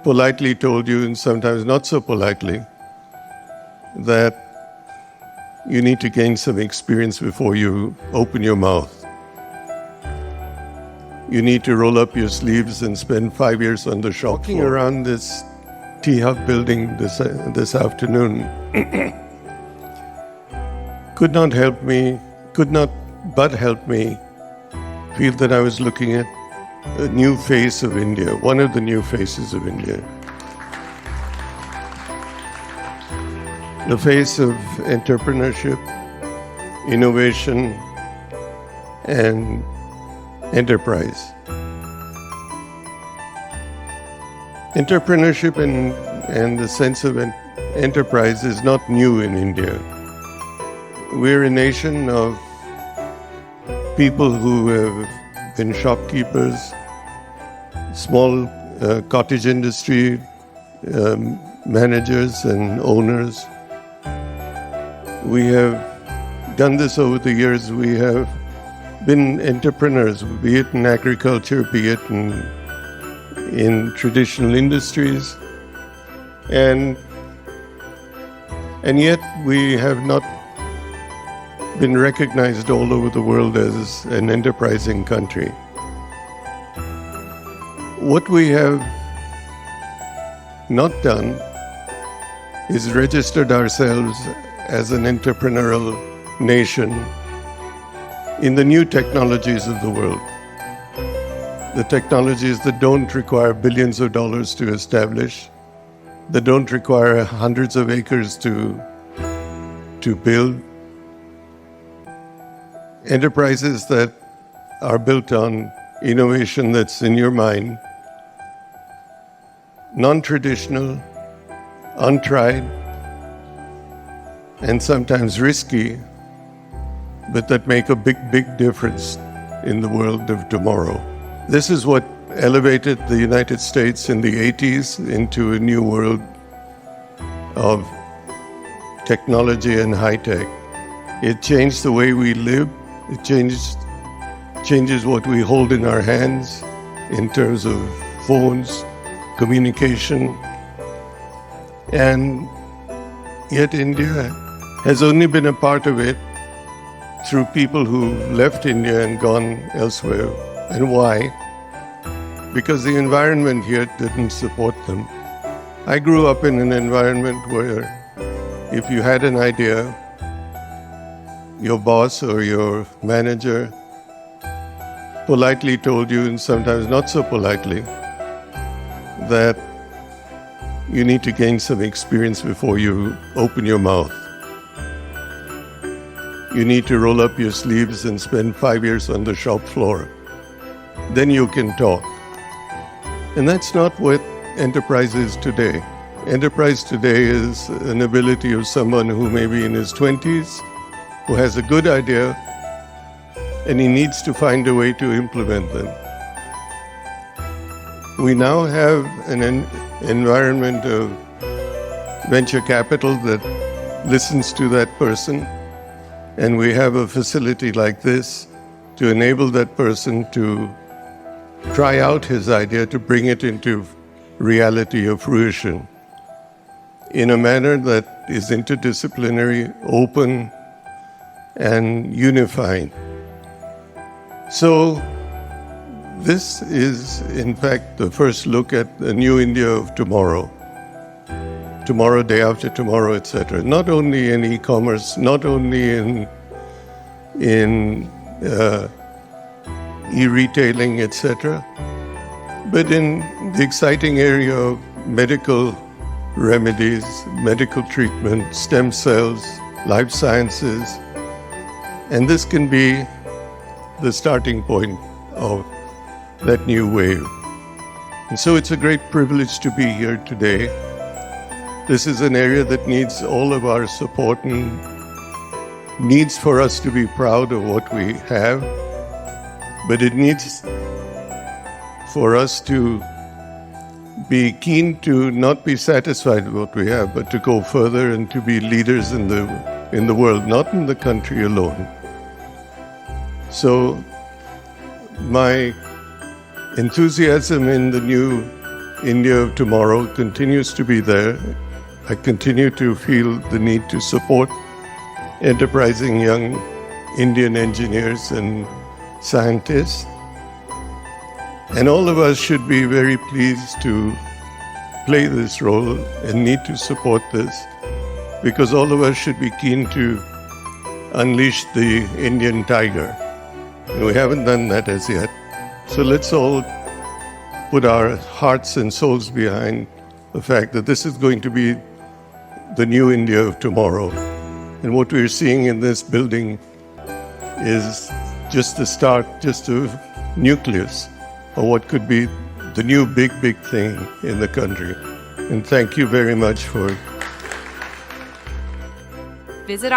politely told you, and sometimes not so politely, that you need to gain some experience before you open your mouth. You need to roll up your sleeves and spend 5 years on the shop floor. Walking around this tea hut building this afternoon could not but help me feel that I was looking at a new face of India, one of the new faces of India. The face of entrepreneurship, innovation, and enterprise. Entrepreneurship and the sense of enterprise is not new in India. We're a nation of people who have been shopkeepers, small cottage industry managers and owners. We have done this over the years. We have been entrepreneurs, be it in agriculture, be it in traditional industries. And yet we have not been recognized all over the world as an enterprising country. What we have not done is registered ourselves as an entrepreneurial nation in the new technologies of the world. The technologies that don't require billions of dollars to establish, that don't require hundreds of acres to build. Enterprises that are built on innovation that's in your mind, non-traditional, untried, and sometimes risky, but that make a big, big difference in the world of tomorrow. This is what elevated the United States in the 80s into a new world of technology and high tech. It changed the way we live. It changes what we hold in our hands in terms of phones, communication. And yet India has only been a part of it through people who left India and gone elsewhere. And why? Because the environment here didn't support them. I grew up in an environment where if you had an idea, your boss or your manager politely told you, and sometimes not so politely, that you need to gain some experience before you open your mouth. You need to roll up your sleeves and spend 5 years on the shop floor. Then you can talk. And that's not what enterprise is today. Enterprise today is an ability of someone who may be in his 20s, who has a good idea, and he needs to find a way to implement them. We now have an environment of venture capital that listens to that person, and we have a facility like this to enable that person to try out his idea, to bring it into reality or fruition in a manner that is interdisciplinary, open, and unifying. So this is, in fact, the first look at the new India of tomorrow. Tomorrow, day after tomorrow, etc. Not only in e-commerce, not only in e-retailing, etc., but in the exciting area of medical remedies, medical treatment, stem cells, life sciences. And this can be the starting point of that new wave. And so it's a great privilege to be here today. This is an area that needs all of our support and needs for us to be proud of what we have, but it needs for us to be keen to not be satisfied with what we have, but to go further and to be leaders in the world, not in the country alone. So my enthusiasm in the new India of tomorrow continues to be there. I continue to feel the need to support enterprising young Indian engineers and scientists. And all of us should be very pleased to play this role and need to support this, because all of us should be keen to unleash the Indian tiger. And we haven't done that as yet. So let's all put our hearts and souls behind the fact that this is going to be the new India of tomorrow. And what we're seeing in this building is just the start, just a nucleus of what could be the new big thing in the country. And thank you very much for Visit